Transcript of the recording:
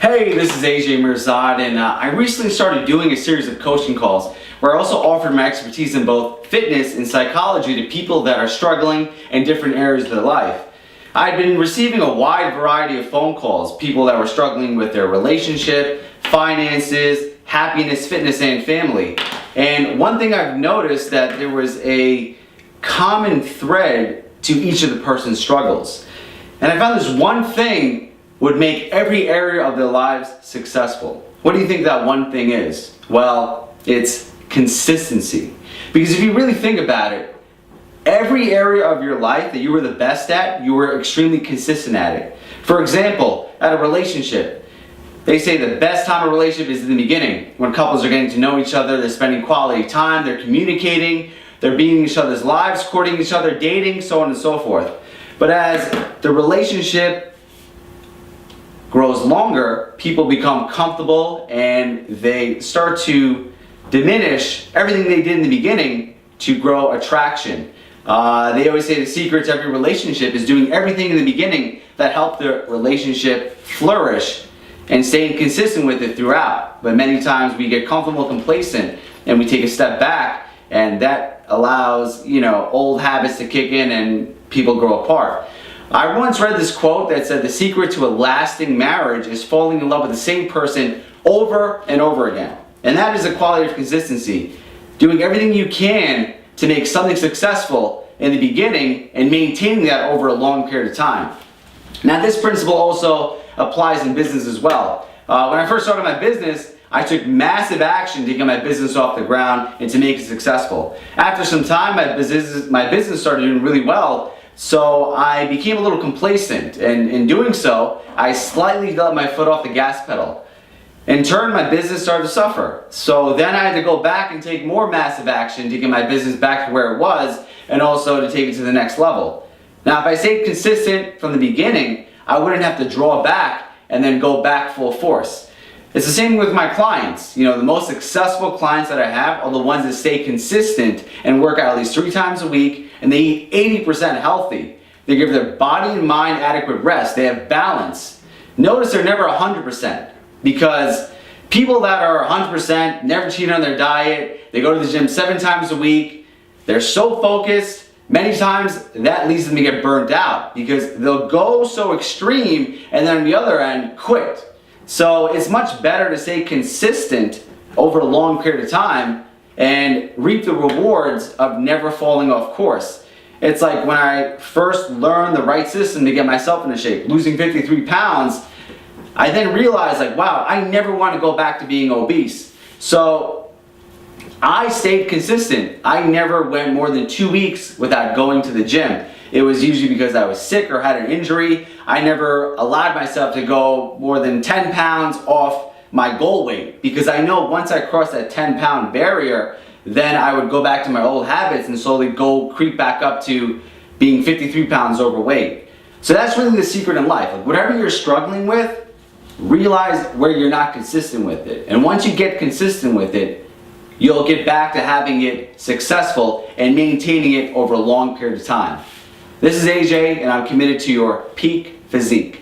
Hey, this is AJ Mirzad, and I recently started doing a series of coaching calls where I also offered my expertise in both fitness and psychology to people that are struggling in different areas of their life. I've been receiving a wide variety of phone calls, people that were struggling with their relationship, finances, happiness, fitness, and family. And one thing I've noticed that there was a common thread to each of the person's struggles. And I found this one thing would make every area of their lives successful. What do you think that one thing is? Well, it's consistency. Because if you really think about it, every area of your life that you were the best at, you were extremely consistent at it. For example, at a relationship, they say the best time of a relationship is in the beginning, when couples are getting to know each other, they're spending quality time, they're communicating, they're being in each other's lives, courting each other, dating, so on and so forth. But as the relationship grows longer, people become comfortable and they start to diminish everything they did in the beginning to grow attraction. They always say the secret to every relationship is doing everything in the beginning that helped the relationship flourish and staying consistent with it throughout. But many times we get comfortable, complacent, and we take a step back, and that allows, old habits to kick in and people grow apart. I once read this quote that said the secret to a lasting marriage is falling in love with the same person over and over again. And that is the quality of consistency. Doing everything you can to make something successful in the beginning and maintaining that over a long period of time. Now, this principle also applies in business as well. When I first started my business, I took massive action to get my business off the ground and to make it successful. After some time, my business started doing really well. So I became a little complacent, and in doing so, I slightly let my foot off the gas pedal. In turn, my business started to suffer. So then I had to go back and take more massive action to get my business back to where it was, and also to take it to the next level. Now, if I stayed consistent from the beginning, I wouldn't have to draw back and then go back full force. It's the same with my clients. The most successful clients that I have are the ones that stay consistent and work out at least 3 times a week, and they eat 80% healthy. They give their body and mind adequate rest. They have balance. Notice they're never 100%, because people that are 100% never cheat on their diet, they go to the gym 7 times a week, they're so focused, many times that leads them to get burnt out because they'll go so extreme and then on the other end quit. So it's much better to stay consistent over a long period of time and reap the rewards of never falling off course. It's like when I first learned the right system to get myself into shape, losing 53 pounds, I then realized wow, I never want to go back to being obese. So I stayed consistent. I never went more than 2 weeks without going to the gym. It was usually because I was sick or had an injury. I never allowed myself to go more than 10 pounds off my goal weight, because I know once I crossed that 10-pound barrier, then I would go back to my old habits and slowly creep back up to being 53 pounds overweight. So that's really the secret in life. Whatever you're struggling with, realize where you're not consistent with it. And once you get consistent with it, you'll get back to having it successful and maintaining it over a long period of time. This is AJ, and I'm committed to your peak physique.